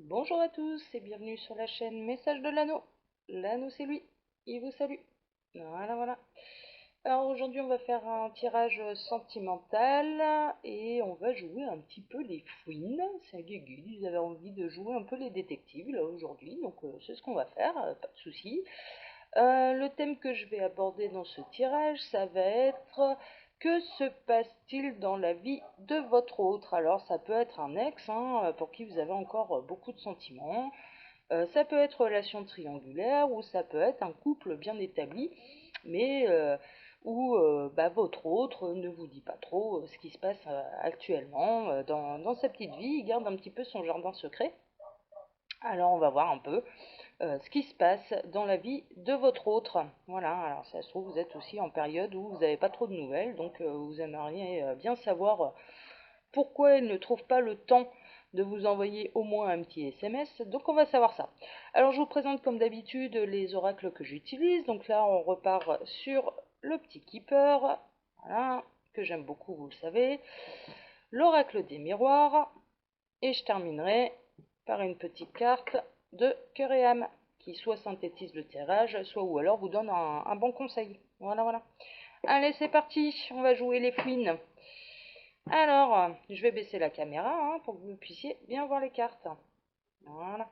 Bonjour à tous et bienvenue sur la chaîne Message de l'Anneau. L'Anneau c'est lui, il vous salue. Voilà, voilà. Alors aujourd'hui on va faire un tirage sentimental et on va jouer un petit peu les fouines. C'est Guigui, ils avaient envie de jouer un peu les détectives là aujourd'hui, donc c'est ce qu'on va faire, pas de souci. Le thème que je vais aborder dans ce tirage, ça va être que se passe-t-il dans la vie de votre autre? Alors ça peut être un ex, hein, pour qui vous avez encore beaucoup de sentiments. Ça peut être relation triangulaire ou ça peut être un couple bien établi, mais où bah, votre autre ne vous dit pas trop ce qui se passe actuellement dans sa petite vie. Il garde un petit peu son jardin secret. Alors on va voir un peu ce qui se passe dans la vie de votre autre. Voilà, alors ça se trouve, vous êtes aussi en période où vous n'avez pas trop de nouvelles, donc vous aimeriez bien savoir pourquoi il ne trouve pas le temps de vous envoyer au moins un petit SMS. Donc on va savoir ça. Alors je vous présente comme d'habitude les oracles que j'utilise. Donc là on repart sur le petit keeper, voilà, que j'aime beaucoup, vous le savez. L'oracle des miroirs. Et je terminerai par une petite carte de cœur et âme qui soit synthétise le tirage, soit ou alors vous donne un bon conseil. Voilà, voilà. Allez, c'est parti, on va jouer les fouines. Alors, je vais baisser la caméra pour que vous puissiez bien voir les cartes. Voilà.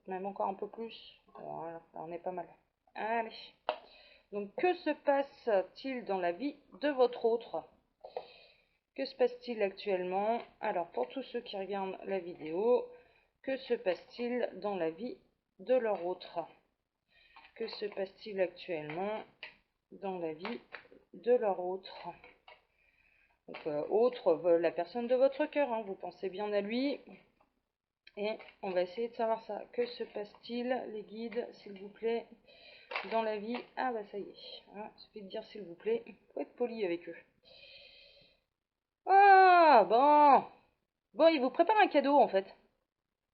Même encore un peu plus. Voilà, là on est pas mal. Allez. Donc, que se passe-t-il dans la vie de votre autre? Que se passe-t-il actuellement? Alors, pour tous ceux qui regardent la vidéo, que se passe-t-il dans la vie de leur autre? Que se passe-t-il actuellement dans la vie de leur autre? Donc, autre, la personne de votre cœur, vous pensez bien à lui. Et on va essayer de savoir ça. Que se passe-t-il, les guides, s'il vous plaît, dans la vie? Ah bah ça y est, il suffit de dire s'il vous plaît. Il faut être poli avec eux. Ah bon. Bon, il vous prépare un cadeau en fait.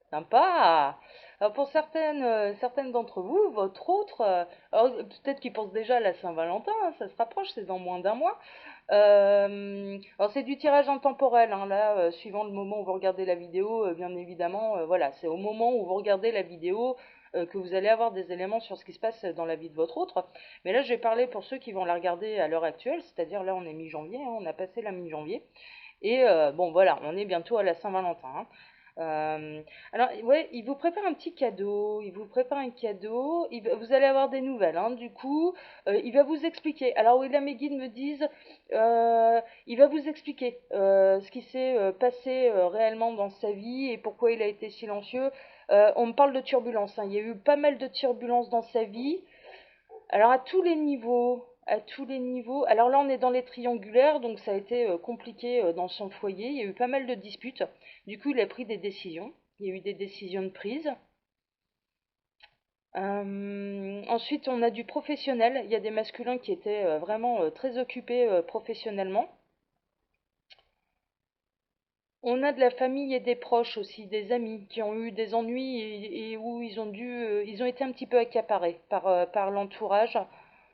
Sympa. Alors pour certaines d'entre vous, votre autre, alors peut-être qu'ils pensent déjà à la Saint-Valentin, ça se rapproche, c'est dans moins d'un mois. Alors c'est du tirage intemporel, là, suivant le moment où vous regardez la vidéo, bien évidemment, voilà, c'est au moment où vous regardez la vidéo que vous allez avoir des éléments sur ce qui se passe dans la vie de votre autre. Mais là, je vais parler pour ceux qui vont la regarder à l'heure actuelle, c'est-à-dire là, on est mi-janvier, on a passé la mi-janvier. Et bon, voilà, on est bientôt à la Saint-Valentin. Alors, ouais, il vous prépare un petit cadeau. Il vous prépare un cadeau. Vous allez avoir des nouvelles, du coup. Il va vous expliquer. Alors, oui, là, mes guides me disent, il va vous expliquer ce qui s'est passé réellement dans sa vie et pourquoi il a été silencieux. On me parle de turbulences. Il y a eu pas mal de turbulences dans sa vie. Alors à tous les niveaux, à tous les niveaux. Alors là, on est dans les triangulaires, donc ça a été compliqué dans son foyer. Il y a eu pas mal de disputes. Du coup, il a pris des décisions. Il y a eu des décisions de prise. Ensuite, on a du professionnel. Il y a des masculins qui étaient vraiment très occupés professionnellement. On a de la famille et des proches aussi, des amis qui ont eu des ennuis et où ils ont été un petit peu accaparés par l'entourage.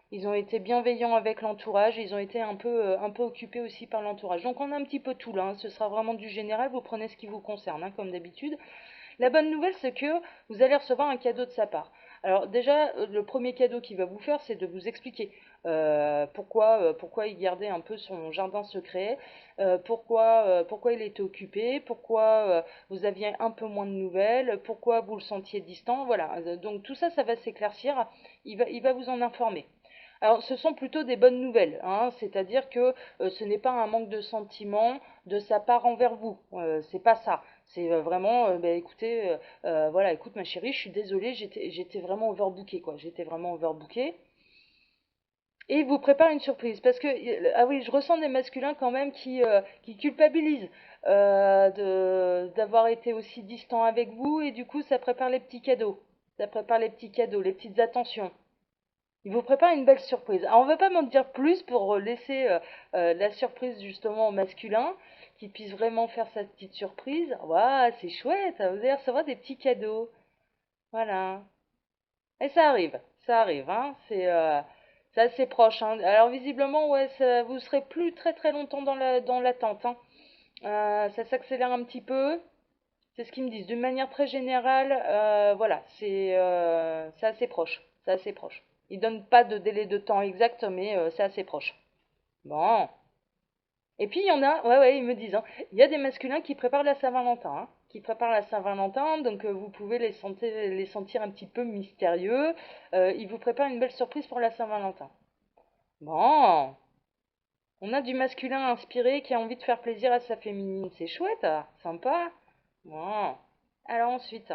Ils ont été bienveillants avec l'entourage, ils ont été un peu occupés aussi par l'entourage. Donc on a un petit peu tout là, ce sera vraiment du général, vous prenez ce qui vous concerne, comme d'habitude. La bonne nouvelle, c'est que vous allez recevoir un cadeau de sa part. Alors déjà, le premier cadeau qu'il va vous faire, c'est de vous expliquer pourquoi il gardait un peu son jardin secret, pourquoi il était occupé, pourquoi vous aviez un peu moins de nouvelles, pourquoi vous le sentiez distant. Voilà, donc tout ça, ça va s'éclaircir, il va vous en informer. Alors, ce sont plutôt des bonnes nouvelles, c'est-à-dire que ce n'est pas un manque de sentiment de sa part envers vous, c'est pas ça. C'est vraiment, bah, écoutez, voilà, écoute ma chérie, je suis désolée, j'étais vraiment overbookée, quoi. J'étais vraiment overbookée. Et il vous prépare une surprise, parce que, ah oui, je ressens des masculins quand même qui culpabilisent d'avoir été aussi distant avec vous, et du coup, ça prépare les petits cadeaux. Ça prépare les petits cadeaux, les petites attentions. Il vous prépare une belle surprise. Alors, on ne va pas m'en dire plus pour laisser la surprise justement au masculin, qui puisse vraiment faire sa petite surprise. Waouh, c'est chouette, vous allez recevoir des petits cadeaux. Voilà. Et ça arrive, c'est assez proche. Alors visiblement, ouais, vous serez plus très très longtemps dans l'attente. Ça s'accélère un petit peu. C'est ce qu'ils me disent. D'une manière très générale, voilà, c'est assez proche. C'est assez proche. Ils donnent pas de délai de temps exact, mais c'est assez proche. Bon. Et puis il y en a, ouais, ouais, ils me disent, hein, il y a des masculins qui préparent la Saint-Valentin, hein, qui préparent la Saint-Valentin, donc vous pouvez les sentir un petit peu mystérieux. Ils vous préparent une belle surprise pour la Saint-Valentin. Bon, on a du masculin inspiré qui a envie de faire plaisir à sa féminine, c'est chouette, sympa. Bon, alors ensuite,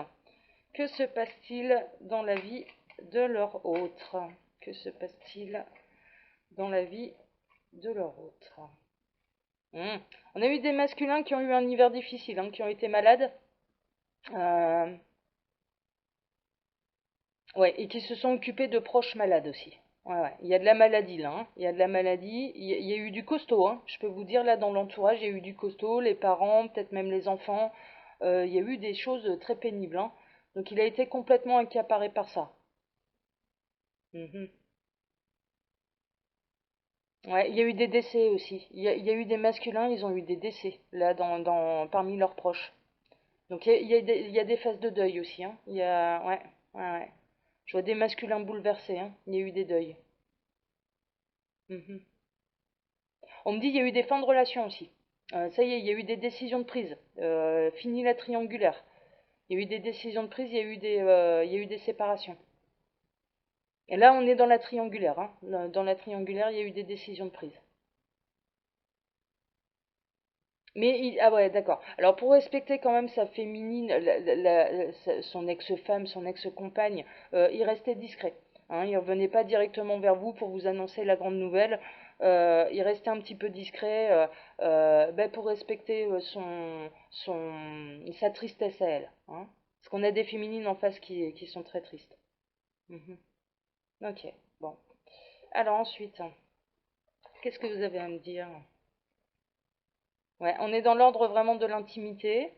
que se passe-t-il dans la vie de leur autre? Que se passe-t-il dans la vie de leur autre? On a eu des masculins qui ont eu un hiver difficile, hein, qui ont été malades. Euh, ouais, et qui se sont occupés de proches malades aussi. Ouais, ouais. Il y a de la maladie là, hein. Il y a de la maladie. Il y a eu du costaud, hein. Je peux vous dire là dans l'entourage, il y a eu du costaud, les parents, peut-être même les enfants. Il y a eu des choses très pénibles, hein. Donc il a été complètement accaparé par ça. Mhm. Ouais, il y a eu des décès aussi. Il y a eu des masculins, ils ont eu des décès là parmi leurs proches. Donc il y a des phases de deuil aussi, hein. Ouais, ouais, ouais. Je vois des masculins bouleversés, hein. Il y a eu des deuils. Mhm. On me dit qu'il y a eu des fins de relation aussi. Ça y est, il y a eu des décisions de prise. Fini la triangulaire. Il y a eu des décisions de prise, il y a eu des séparations. Et là, on est dans la triangulaire, hein. Dans la triangulaire, il y a eu des décisions de prise. Mais ah ouais, d'accord. Alors pour respecter quand même sa féminine, son ex-femme, son ex-compagne, il restait discret. Hein, il ne revenait pas directement vers vous pour vous annoncer la grande nouvelle. Il restait un petit peu discret ben, pour respecter sa tristesse à elle. Hein. Parce qu'on a des féminines en face qui sont très tristes. Mhm. Ok, bon. Alors ensuite, qu'est-ce que vous avez à me dire? Ouais, on est dans l'ordre vraiment de l'intimité.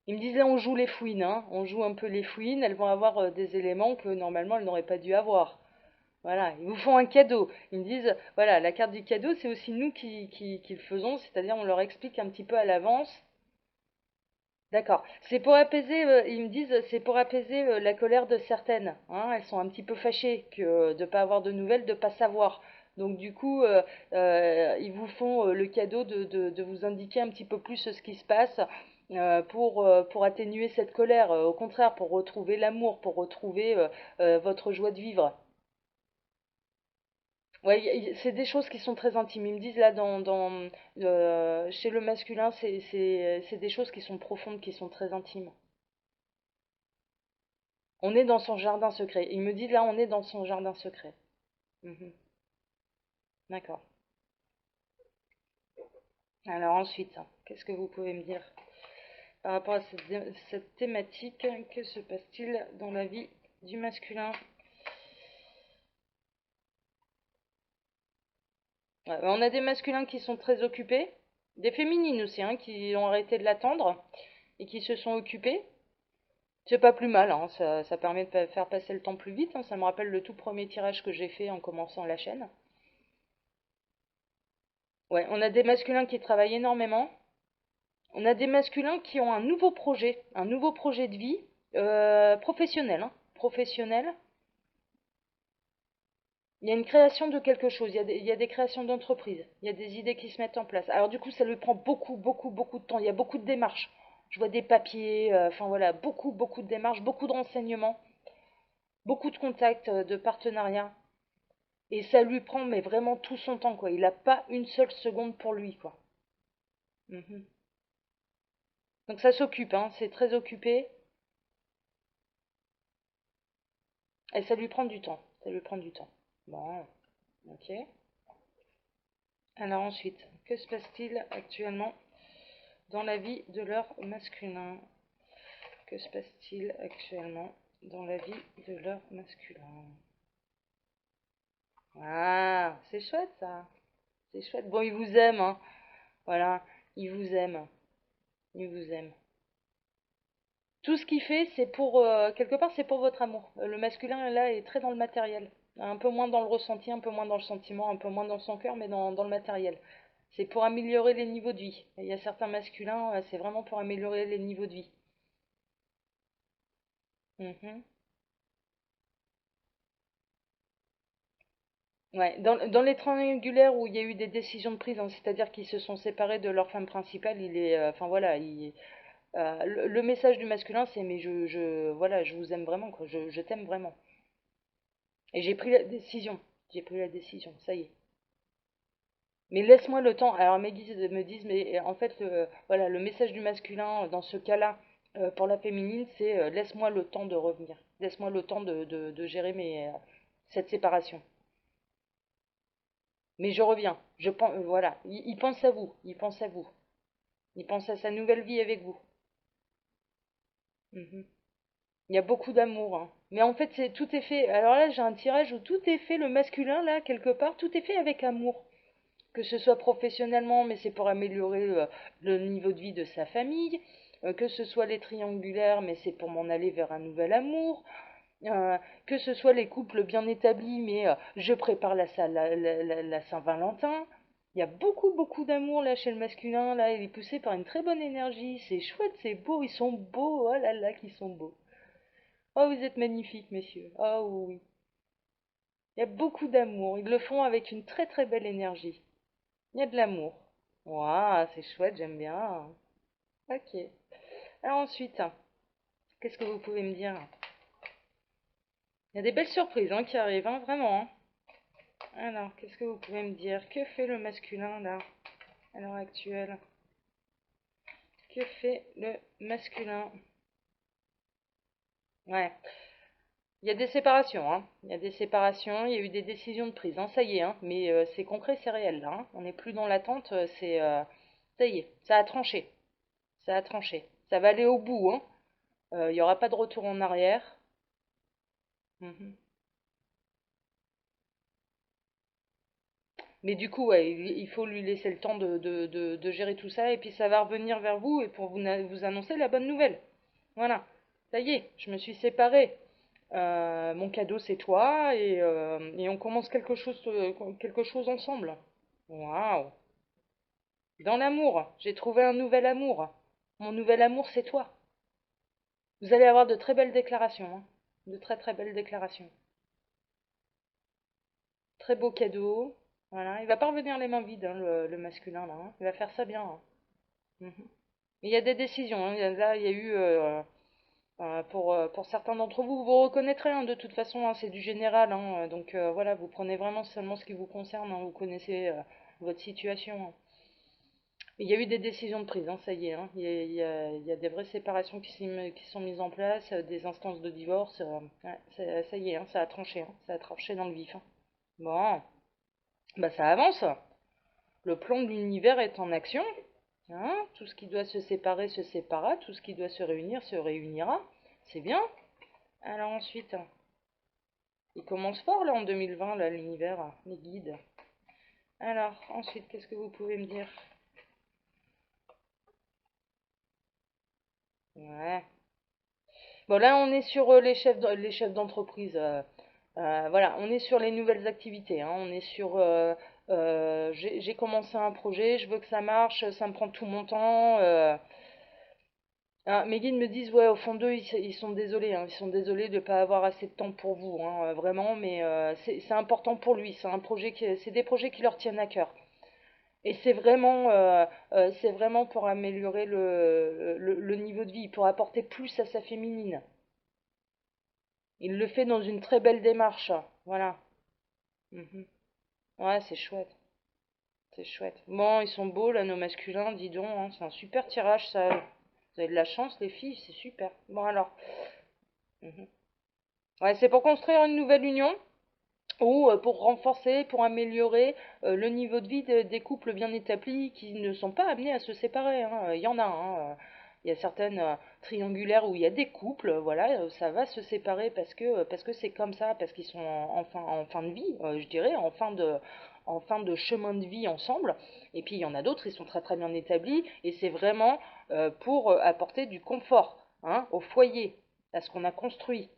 Ils me disaient on joue les fouines, hein. On joue un peu les fouines, elles vont avoir des éléments que normalement elles n'auraient pas dû avoir. Voilà, ils vous font un cadeau. Ils me disent, voilà, la carte du cadeau, c'est aussi nous qui le faisons, c'est-à-dire on leur explique un petit peu à l'avance. D'accord. C'est pour apaiser, ils me disent, c'est pour apaiser la colère de certaines. Hein. Elles sont un petit peu fâchées de ne pas avoir de nouvelles, de ne pas savoir. Donc du coup, ils vous font le cadeau de vous indiquer un petit peu plus ce qui se passe pour atténuer cette colère. Au contraire, pour retrouver l'amour, pour retrouver votre joie de vivre. Ouais, c'est des choses qui sont très intimes. Ils me disent là, chez le masculin, c'est des choses qui sont profondes, qui sont très intimes. On est dans son jardin secret. Ils me disent là, on est dans son jardin secret. Mhm. D'accord. Alors ensuite, qu'est-ce que vous pouvez me dire par rapport à cette thématique? Que se passe-t-il dans la vie du masculin? Ouais, on a des masculins qui sont très occupés, des féminines aussi, hein, qui ont arrêté de l'attendre et qui se sont occupés. C'est pas plus mal, hein, ça permet de faire passer le temps plus vite, hein. Ça me rappelle le tout premier tirage que j'ai fait en commençant la chaîne. Ouais, on a des masculins qui travaillent énormément. On a des masculins qui ont un nouveau projet de vie professionnel, hein, professionnel. Il y a une création de quelque chose, il y a des créations d'entreprise, il y a des idées qui se mettent en place. Alors du coup, ça lui prend beaucoup, beaucoup, beaucoup de temps. Il y a beaucoup de démarches. Je vois des papiers, enfin voilà, beaucoup, beaucoup de démarches, beaucoup de renseignements, beaucoup de contacts, de partenariats. Et ça lui prend mais vraiment tout son temps, quoi. Il n'a pas une seule seconde pour lui, quoi. Mhm. Donc ça s'occupe, hein, c'est très occupé. Et ça lui prend du temps. Ça lui prend du temps. Bon, ok. Alors ensuite, que se passe-t-il actuellement dans la vie de leur masculin? Que se passe-t-il actuellement dans la vie de leur masculin? Ah, c'est chouette ça. C'est chouette. Bon, il vous aime, hein. Voilà, il vous aime. Il vous aime. Tout ce qu'il fait, c'est quelque part, c'est pour votre amour. Le masculin, là, est très dans le matériel. Un peu moins dans le ressenti, un peu moins dans le sentiment, un peu moins dans son cœur, mais dans le matériel. C'est pour améliorer les niveaux de vie. Il y a certains masculins, c'est vraiment pour améliorer les niveaux de vie. Mhm. Ouais, dans les triangulaires où il y a eu des décisions de prise, hein, c'est-à-dire qu'ils se sont séparés de leur femme principale, il est, enfin voilà, le message du masculin, c'est mais voilà, je vous aime vraiment, quoi, je t'aime vraiment. Et j'ai pris la décision, j'ai pris la décision, ça y est. Mais laisse-moi le temps. Alors mes guides me disent, mais en fait, voilà, le message du masculin dans ce cas-là, pour la féminine, c'est laisse-moi le temps de revenir, laisse-moi le temps de gérer cette séparation. Mais je reviens. Je pense, voilà, il pense à vous, il pense à vous, il pense à sa nouvelle vie avec vous. Mhm. Il y a beaucoup d'amour, hein. Mais en fait, tout est fait. Alors là, j'ai un tirage où tout est fait, le masculin, là, quelque part, tout est fait avec amour. Que ce soit professionnellement, mais c'est pour améliorer le niveau de vie de sa famille. Que ce soit les triangulaires, mais c'est pour m'en aller vers un nouvel amour. Que ce soit les couples bien établis, mais je prépare la Saint-Valentin. Il y a beaucoup, beaucoup d'amour là chez le masculin. Là, il est poussé par une très bonne énergie. C'est chouette, c'est beau. Ils sont beaux. Oh là là, qu'ils sont beaux. Oh, vous êtes magnifiques, messieurs. Oh oui. Il y a beaucoup d'amour. Ils le font avec une très, très belle énergie. Il y a de l'amour. Waouh, c'est chouette, j'aime bien. Ok. Alors ensuite, qu'est-ce que vous pouvez me dire? Il y a des belles surprises hein, qui arrivent, hein, vraiment, hein. Alors, qu'est-ce que vous pouvez me dire? Que fait le masculin là, à l'heure actuelle? Que fait le masculin? Ouais, il y a des séparations, hein. Il y a des séparations, il y a eu des décisions de prise, hein, ça y est, hein. Mais c'est concret, c'est réel là, hein. On n'est plus dans l'attente, ça y est, ça a tranché. Ça a tranché. Ça va aller au bout, hein. Il n'y aura pas de retour en arrière. Mhm. Mais du coup, ouais, il faut lui laisser le temps de gérer tout ça, et puis ça va revenir vers vous, et pour vous annoncer la bonne nouvelle. Voilà, ça y est, je me suis séparée. Mon cadeau, c'est toi, et on commence quelque chose ensemble. Waouh! Dans l'amour, j'ai trouvé un nouvel amour. Mon nouvel amour, c'est toi. Vous allez avoir de très belles déclarations, hein. De très très belles déclarations. Très beau cadeau. Voilà, il va pas revenir les mains vides, hein, le masculin, là, hein. Il va faire ça bien, hein. Mhm. Il y a des décisions, hein. Là, il y a eu, pour certains d'entre vous, vous reconnaîtrez, hein, de toute façon, hein, c'est du général, hein, donc voilà, vous prenez vraiment seulement ce qui vous concerne, hein, vous connaissez votre situation, hein. Il y a eu des décisions de prise, hein, ça y est, hein. Il y a des vraies séparations qui sont mises en place, des instances de divorce, ouais, ça y est, hein, ça a tranché, hein, ça a tranché dans le vif, hein. Bon, bah ça avance. Le plan de l'univers est en action. Hein, tout ce qui doit se séparer se séparera, tout ce qui doit se réunir se réunira. C'est bien. Alors ensuite, il commence fort là en 2020, là, l'univers, les guides. Alors ensuite, qu'est-ce que vous pouvez me dire? Ouais. Bon là, on est sur les chefs d'entreprise. Voilà, on est sur les nouvelles activités, hein. On est sur j'ai commencé un projet, je veux que ça marche, ça me prend tout mon temps. Ah, mes guides me disent, ouais, au fond d'eux, ils sont désolés, hein, ils sont désolés de ne pas avoir assez de temps pour vous, hein, vraiment, mais c'est important pour lui, c'est des projets qui leur tiennent à cœur. Et c'est vraiment pour améliorer le niveau de vie, pour apporter plus à sa féminine. Il le fait dans une très belle démarche, voilà. Mhm. Ouais, c'est chouette, c'est chouette. Bon, ils sont beaux, là, nos masculins, dis donc, hein, c'est un super tirage, ça. Vous avez de la chance, les filles, c'est super. Bon, alors. Mhm. Ouais, c'est pour construire une nouvelle union ou pour renforcer, pour améliorer le niveau de vie des couples bien établis qui ne sont pas amenés à se séparer, hein. Il y en a, hein. Il y a certaines triangulaires où il y a des couples, voilà, ça va se séparer parce que c'est comme ça, parce qu'ils sont en fin de vie, je dirais, en fin de chemin de vie ensemble. Et puis il y en a d'autres, ils sont très très bien établis et c'est vraiment pour apporter du confort, hein, au foyer, à ce qu'on a construit.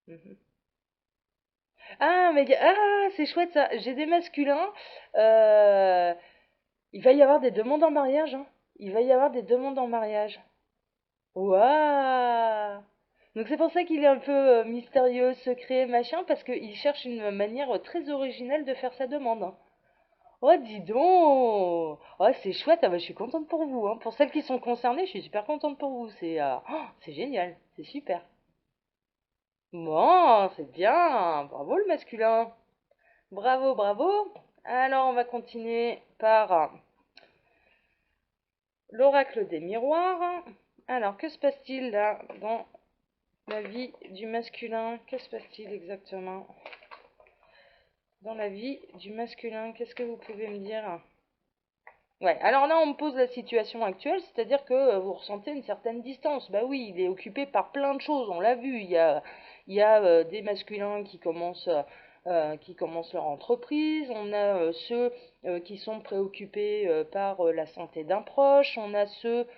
Mhm. Ah, mais c'est chouette ça. J'ai des masculins. euh, Il va y avoir des demandes en mariage, hein. Il va y avoir des demandes en mariage. Waouh! Donc c'est pour ça qu'il est un peu mystérieux, secret, machin, parce qu'il cherche une manière très originale de faire sa demande, hein. Oh, dis donc! Oh, c'est chouette, ah bah, je suis contente pour vous, hein. Pour celles qui sont concernées, je suis super contente pour vous. C'est génial, c'est super. Bon, c'est bien. Bravo le masculin. Bravo, bravo. Alors, on va continuer par l'oracle des miroirs. Alors, que se passe-t-il là dans la vie du masculin? Que se passe-t-il exactement dans la vie du masculin? Qu'est-ce que vous pouvez me dire? Ouais, alors là, on me pose la situation actuelle, c'est-à-dire que vous ressentez une certaine distance. Bah oui, il est occupé par plein de choses, on l'a vu. Il y a des masculins qui commencent leur entreprise, on a ceux qui sont préoccupés par la santé d'un proche, on a ceux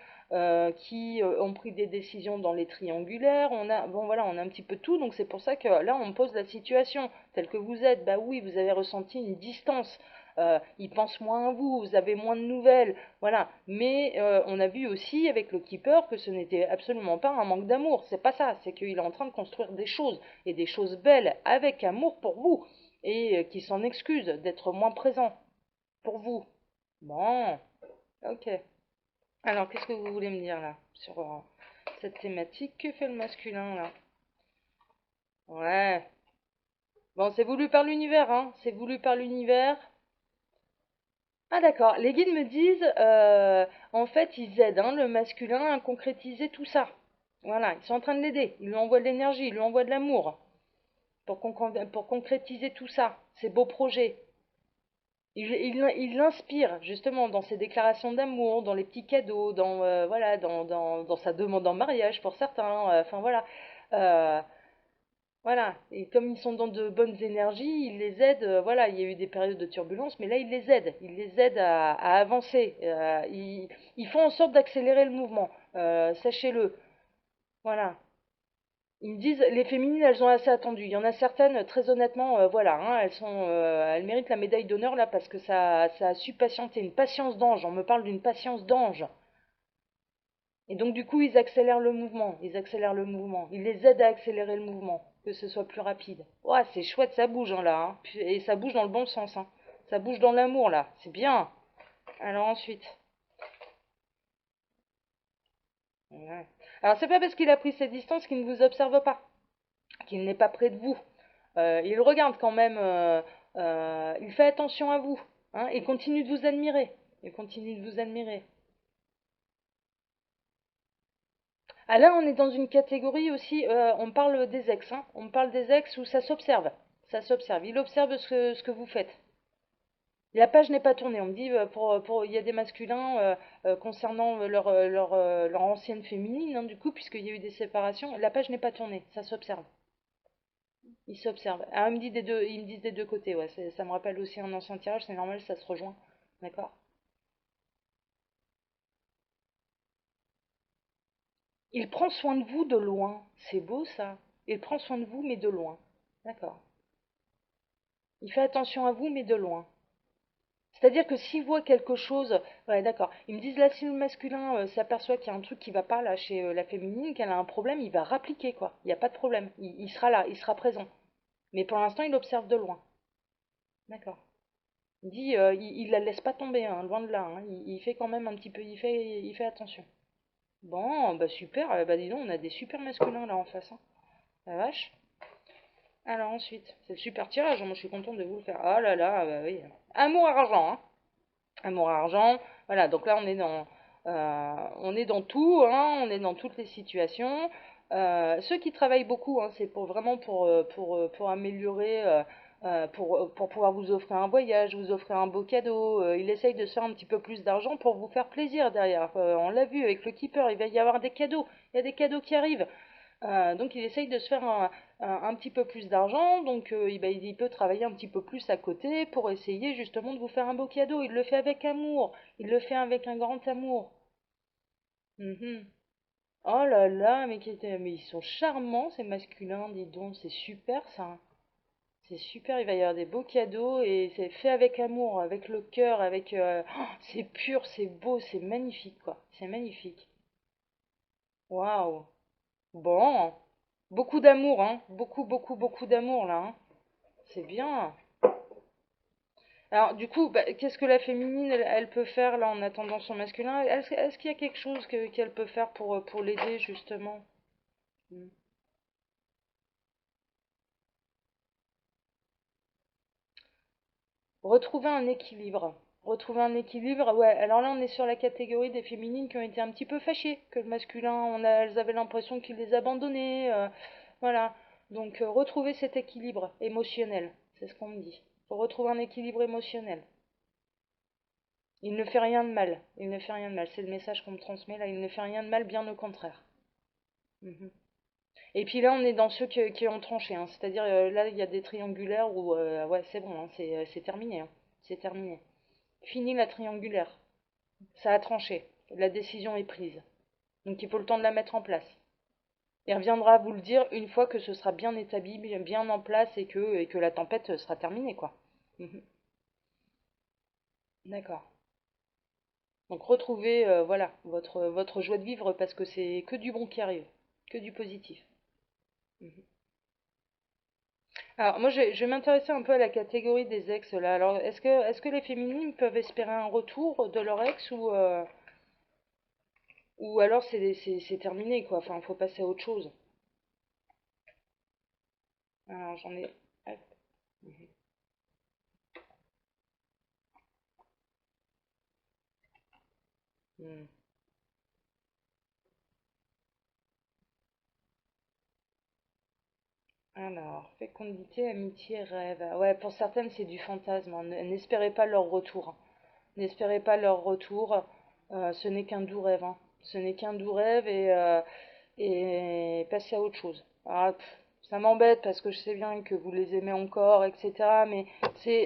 qui ont pris des décisions dans les triangulaires, bon voilà, on a un petit peu tout, donc c'est pour ça que là, on me pose la situation telle que vous êtes. Bah oui, vous avez ressenti une distance. Il pense moins à vous, vous avez moins de nouvelles, voilà. Mais on a vu aussi avec le keeper que ce n'était absolument pas un manque d'amour, c'est pas ça, c'est qu'il est en train de construire des choses, et des choses belles, avec amour pour vous, et qui s'en excuse d'être moins présent pour vous. Bon, ok. Alors, qu'est-ce que vous voulez me dire là, sur cette thématique? Que fait le masculin là? Ouais. Bon, c'est voulu par l'univers, hein, c'est voulu par l'univers. Ah d'accord, les guides me disent, en fait, ils aident hein, le masculin à concrétiser tout ça. Voilà, ils sont en train de l'aider, ils lui envoient de l'énergie, ils lui envoient de l'amour pour concrétiser tout ça, ces beaux projets. Il l'inspire justement dans ses déclarations d'amour, dans les petits cadeaux, voilà, dans sa demande en mariage pour certains. Enfin voilà. Euh, voilà, et comme ils sont dans de bonnes énergies, ils les aident. Voilà, il y a eu des périodes de turbulence, mais là, ils les aident à avancer. Ils font en sorte d'accélérer le mouvement. Sachez-le. Voilà. Ils me disent, les féminines, elles ont assez attendu. Il y en a certaines, très honnêtement, voilà, hein, elles méritent la médaille d'honneur là parce que ça a su patienter, une patience d'ange. On me parle d'une patience d'ange. Et donc du coup, ils accélèrent le mouvement, ils accélèrent le mouvement, ils les aident à accélérer le mouvement, que ce soit plus rapide. Ouah, c'est chouette, ça bouge hein, là, hein. Et ça bouge dans le bon sens, hein. Ça bouge dans l'amour là, c'est bien. Alors ensuite, ouais. Alors c'est pas parce qu'il a pris ses distances qu'il ne vous observe pas, qu'il n'est pas près de vous. Il regarde quand même, il fait attention à vous, hein, et continue de vous admirer. Il continue de vous admirer. Ah là, on est dans une catégorie aussi, on parle des ex, hein. On parle des ex où ça s'observe. Ça s'observe. Il observe ce que vous faites. La page n'est pas tournée. On me dit, il y a des masculins concernant leur ancienne féminine, hein, du coup, puisqu'il y a eu des séparations. La page n'est pas tournée. Ça s'observe. Il s'observe. Ah, ils me disent des deux côtés, ouais. Ça me rappelle aussi un ancien tirage, c'est normal, ça se rejoint. D'accord? Il prend soin de vous de loin. C'est beau ça. Il prend soin de vous, mais de loin. D'accord. Il fait attention à vous, mais de loin. C'est-à-dire que s'il voit quelque chose, ouais, d'accord. Ils me disent là, si le masculin s'aperçoit qu'il y a un truc qui va pas là chez la féminine, qu'elle a un problème, il va rappliquer quoi. Il n'y a pas de problème. Il sera là, il sera présent. Mais pour l'instant, il observe de loin. D'accord. Il dit, il la laisse pas tomber, hein, loin de là, hein. Il fait quand même un petit peu, il fait attention. Bon, bah super. Bah dis donc, on a des super masculins là en face, hein. La vache. Alors ensuite, c'est le super tirage, hein. Moi je suis contente de vous le faire. Ah là là, bah oui. Amour argent, hein. Amour argent. Voilà, donc là on est dans tout, hein, on est dans toutes les situations. Ceux qui travaillent beaucoup, hein, c'est pour vraiment pour améliorer, pour pouvoir vous offrir un voyage, vous offrir un beau cadeau. Il essaye de se faire un petit peu plus d'argent pour vous faire plaisir derrière. On l'a vu avec le keeper, il va y avoir des cadeaux. Il y a des cadeaux qui arrivent. Donc il essaye de se faire un petit peu plus d'argent, donc il peut travailler un petit peu plus à côté pour essayer justement de vous faire un beau cadeau. Il le fait avec amour, il le fait avec un grand amour. Mhm. Oh là là, mais ils sont charmants ces masculins, dis donc, c'est super ça. C'est super, il va y avoir des beaux cadeaux et c'est fait avec amour, avec le cœur, avec... c'est pur, c'est beau, c'est magnifique, quoi. C'est magnifique. Waouh. Bon. Beaucoup d'amour, hein. Beaucoup, beaucoup, beaucoup d'amour, là, hein. C'est bien. Alors, du coup, bah, qu'est-ce que la féminine, elle peut faire, là, en attendant son masculin? Est-ce qu'il y a quelque chose qu'elle peut faire pour l'aider, justement? Hmm. Retrouver un équilibre. Retrouver un équilibre, ouais. Alors là, on est sur la catégorie des féminines qui ont été un petit peu fâchées que le masculin, elles avaient l'impression qu'il les abandonnait. Voilà. Donc, retrouver cet équilibre émotionnel, c'est ce qu'on me dit. Faut retrouver un équilibre émotionnel. Il ne fait rien de mal. Il ne fait rien de mal. C'est le message qu'on me transmet là. Il ne fait rien de mal, bien au contraire. Mhm. Et puis là, on est dans ceux qui ont tranché, hein. C'est-à-dire, là, il y a des triangulaires où, ouais, c'est bon, hein, c'est terminé, hein. C'est terminé. Fini la triangulaire. Ça a tranché. La décision est prise. Donc il faut le temps de la mettre en place. Il reviendra vous le dire une fois que ce sera bien établi, bien en place et que la tempête sera terminée, quoi. Mhm. D'accord. Donc retrouvez, voilà, votre joie de vivre parce que c'est que du bon qui arrive, que du positif. Mhm. Alors moi je vais m'intéresser un peu à la catégorie des ex là. Alors est-ce que les féminines peuvent espérer un retour de leur ex ou alors c'est terminé quoi. Enfin faut passer à autre chose. Alors j'en ai. Hop. Mhm. Hmm. Alors, fécondité, amitié, rêve. Ouais, pour certaines, c'est du fantasme, hein. N'espérez pas leur retour. N'espérez pas leur retour. Ce n'est qu'un doux rêve, hein. Ce n'est qu'un doux rêve et passez à autre chose. Ah, ça m'embête parce que je sais bien que vous les aimez encore, etc. Mais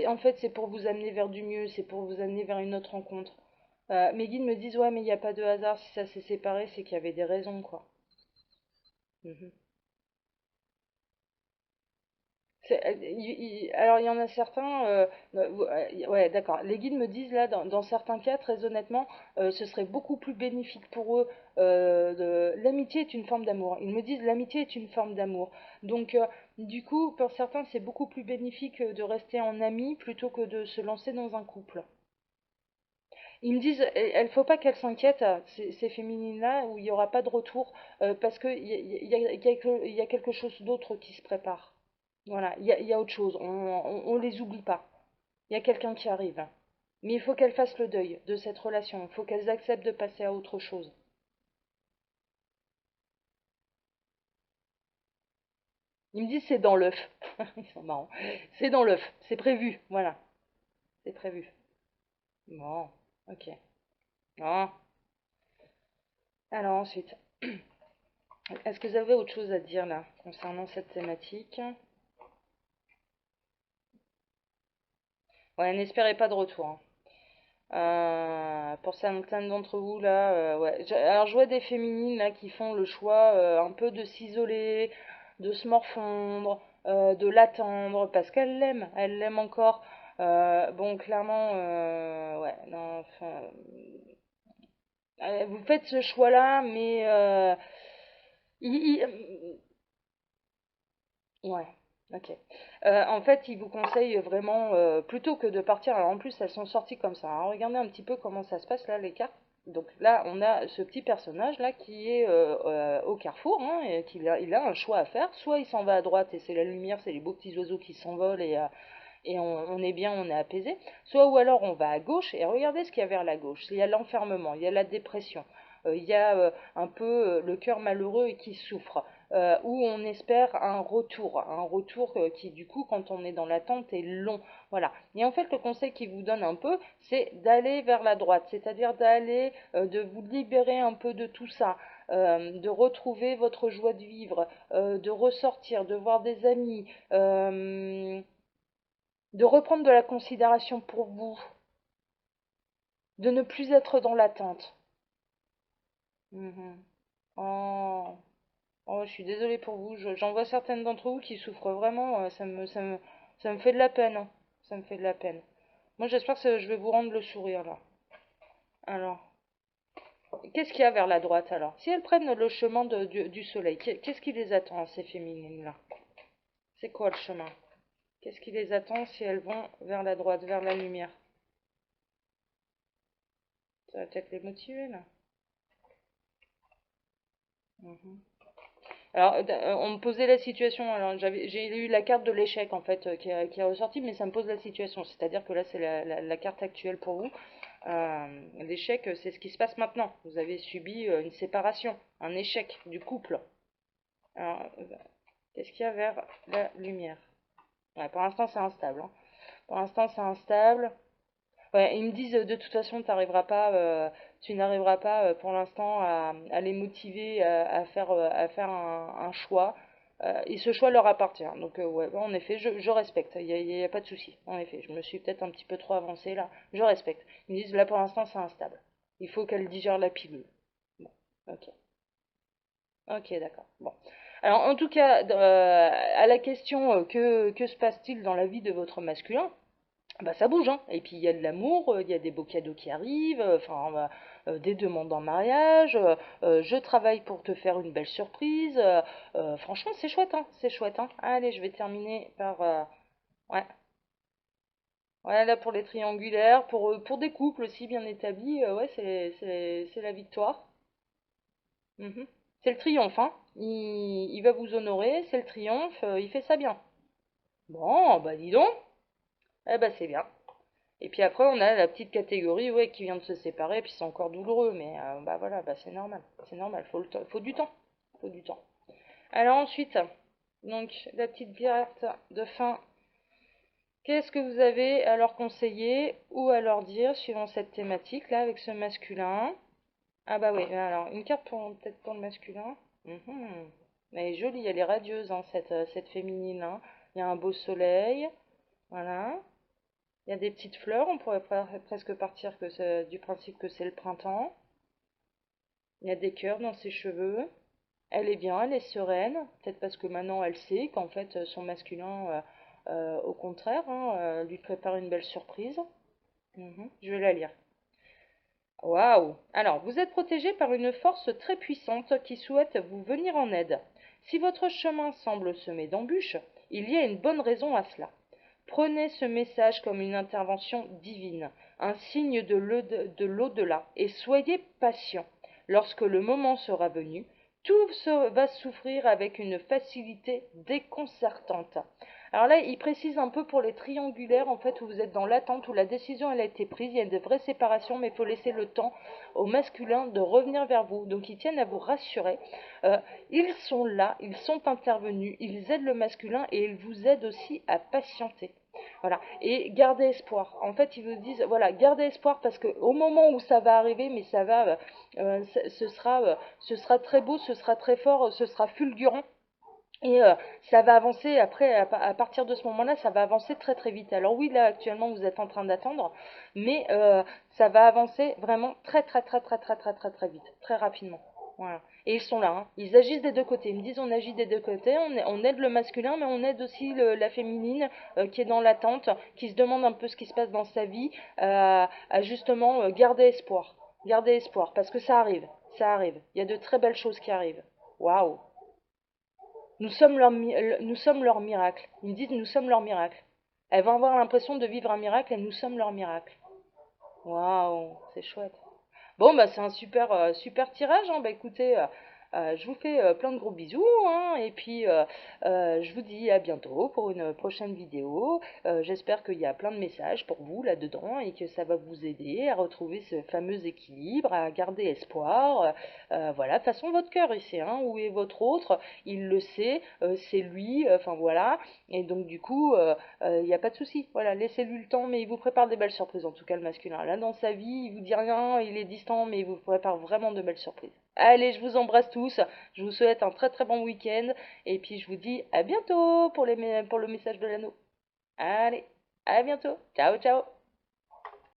en fait, c'est pour vous amener vers du mieux, c'est pour vous amener vers une autre rencontre. Mes guides me disent, ouais, mais il n'y a pas de hasard. Si ça s'est séparé, c'est qu'il y avait des raisons, quoi. Mhm. Alors, il y en a certains, ouais, d'accord. Les guides me disent là, dans certains cas, très honnêtement, ce serait beaucoup plus bénéfique pour eux. L'amitié est une forme d'amour. Ils me disent l'amitié est une forme d'amour. Donc, du coup, pour certains, c'est beaucoup plus bénéfique de rester en amis plutôt que de se lancer dans un couple. Ils me disent, il faut pas qu'elles s'inquiètent, ces féminines-là, où il n'y aura pas de retour, parce qu'il y a quelque chose d'autre qui se prépare. Voilà, il y a autre chose, on les oublie pas. Il y a quelqu'un qui arrive. Mais il faut qu'elles fassent le deuil de cette relation, il faut qu'elles acceptent de passer à autre chose. Ils me disent c'est dans l'œuf. Ils sont marrants. C'est dans l'œuf, c'est prévu, voilà, c'est prévu. Bon, ok. Ah. Alors ensuite, est-ce que vous avez autre chose à dire là concernant cette thématique? Ouais, n'espérez pas de retour, hein. Pour certaines d'entre vous là, ouais. Alors je vois des féminines là qui font le choix un peu de s'isoler, de se morfondre, de l'attendre parce qu'elles l'aiment encore. Bon, clairement, ouais, non, enfin, vous faites ce choix-là, mais ouais, ok. En fait, il vous conseille vraiment, plutôt que de partir, alors en plus elles sont sorties comme ça, hein. Regardez un petit peu comment ça se passe là, les cartes. Donc là, on a ce petit personnage là qui est au carrefour, hein, et il a un choix à faire. Soit il s'en va à droite et c'est la lumière, c'est les beaux petits oiseaux qui s'envolent et on est bien, on est apaisé. Soit ou alors on va à gauche et regardez ce qu'il y a vers la gauche. Il y a l'enfermement, il y a la dépression, il y a un peu le cœur malheureux et qui souffre. Où on espère un retour qui du coup quand on est dans l'attente est long. Voilà. Et en fait le conseil qu'il vous donne un peu, c'est d'aller vers la droite, c'est-à-dire d'aller, de vous libérer un peu de tout ça, de retrouver votre joie de vivre, de ressortir, de voir des amis, de reprendre de la considération pour vous, de ne plus être dans l'attente. Mhm. Oh, je suis désolée pour vous. J'en vois certaines d'entre vous qui souffrent vraiment. Ça me. Ça me fait de la peine, hein. Ça me fait de la peine. Moi, j'espère que je vais vous rendre le sourire, là. Alors, qu'est-ce qu'il y a vers la droite, alors? Si elles prennent le chemin du soleil, qu'est-ce qui les attend, ces féminines-là? C'est quoi le chemin? Qu'est-ce qui les attend si elles vont vers la droite, vers la lumière? Ça va peut-être les motiver, là. Mhm. Alors, on me posait la situation. Alors, j'ai eu la carte de l'échec en fait qui est ressortie, mais ça me pose la situation. C'est-à-dire que là, c'est la carte actuelle pour vous. L'échec, c'est ce qui se passe maintenant. Vous avez subi une séparation, un échec du couple. Alors, qu'est-ce qu'il y a vers la lumière? Ouais, pour l'instant, c'est instable, hein. Pour l'instant, c'est instable. Ouais, ils me disent de toute façon, tu n'arriveras pas pour l'instant à les motiver à faire un choix. Et ce choix leur appartient. Donc ouais, en effet, je respecte. Il y a pas de souci. En effet, je me suis peut-être un petit peu trop avancée là. Je respecte. Ils me disent là pour l'instant c'est instable. Il faut qu'elle digère la pilule. Bon, ok. Ok, d'accord. Bon. Alors en tout cas, à la question que se passe-t-il dans la vie de votre masculin? Bah ça bouge, hein. Et puis il y a de l'amour, il y a des beaux cadeaux qui arrivent, des demandes en mariage, je travaille pour te faire une belle surprise. Franchement, c'est chouette, hein. C'est chouette, hein. Allez, je vais terminer par ouais. Ouais, là pour les triangulaires, pour des couples aussi bien établis, ouais, c'est la victoire. Mhm. C'est le triomphe, hein. Il va vous honorer, c'est le triomphe, il fait ça bien. Bon, bah dis donc, eh bah c'est bien. Et puis après, on a la petite catégorie ouais, qui vient de se séparer, puis c'est encore douloureux, mais bah voilà, bah c'est normal. C'est normal, faut du temps. Faut du temps. Alors ensuite, donc la petite carte de fin. Qu'est-ce que vous avez à leur conseiller ou à leur dire suivant cette thématique là avec ce masculin? Ah bah oui, alors une carte peut-être pour le masculin. Mhm. Elle est jolie, elle est radieuse hein, cette féminine. Hein. Il y a un beau soleil, voilà. Il y a des petites fleurs, on pourrait presque partir du principe que c'est le printemps. Il y a des cœurs dans ses cheveux. Elle est bien, elle est sereine. Peut-être parce que maintenant elle sait qu'en fait son masculin, au contraire, hein, lui prépare une belle surprise. Mhm, je vais la lire. Waouh! Alors, vous êtes protégé par une force très puissante qui souhaite vous venir en aide. Si votre chemin semble semé d'embûches, il y a une bonne raison à cela. Prenez ce message comme une intervention divine, un signe de l'au-delà, et soyez patient. Lorsque le moment sera venu, tout va s'ouvrir avec une facilité déconcertante. Alors là, il précise un peu pour les triangulaires, en fait, où vous êtes dans l'attente, où la décision elle a été prise, il y a de vraies séparations, mais il faut laisser le temps au masculin de revenir vers vous. Donc ils tiennent à vous rassurer. Euh, Ils sont là, ils sont intervenus, ils aident le masculin et ils vous aident aussi à patienter. Voilà. Et gardez espoir. En fait, ils vous disent, voilà, gardez espoir parce que au moment où ça va arriver, mais ça va, ce sera très beau, ce sera très fort, ce sera fulgurant. Et ça va avancer après, à partir de ce moment-là, ça va avancer très très vite. Alors oui, là actuellement vous êtes en train d'attendre, mais ça va avancer vraiment très très très très très très très très vite, très rapidement. Voilà. Et ils sont là, hein. Ils agissent des deux côtés. Ils me disent on agit des deux côtés, on aide le masculin, mais on aide aussi la féminine qui est dans l'attente, qui se demande un peu ce qui se passe dans sa vie, à justement garder espoir. Garder espoir, parce que ça arrive, ça arrive. Il y a de très belles choses qui arrivent. Waouh! Nous sommes leur miracle. Ils me disent nous sommes leur miracle. Elles vont avoir l'impression de vivre un miracle et nous sommes leur miracle. Waouh, c'est chouette. Bon, bah c'est un super tirage. Hein. Bah écoutez, je vous fais plein de gros bisous. Hein, et puis, je vous dis à bientôt pour une prochaine vidéo. J'espère qu'il y a plein de messages pour vous là-dedans et que ça va vous aider à retrouver ce fameux équilibre, à garder espoir. Voilà, de toute façon, votre cœur, ici, hein, où est votre autre? Il le sait, c'est lui, enfin voilà. Et donc, du coup, il n'y a pas de souci. Voilà, laissez-lui le temps, mais il vous prépare des belles surprises, en tout cas le masculin. Là, dans sa vie, il vous dit rien, il est distant, mais il vous prépare vraiment de belles surprises. Allez, je vous embrasse tous, je vous souhaite un très très bon week-end, et puis je vous dis à bientôt pour le message de l'anneau. Allez, à bientôt, ciao ciao.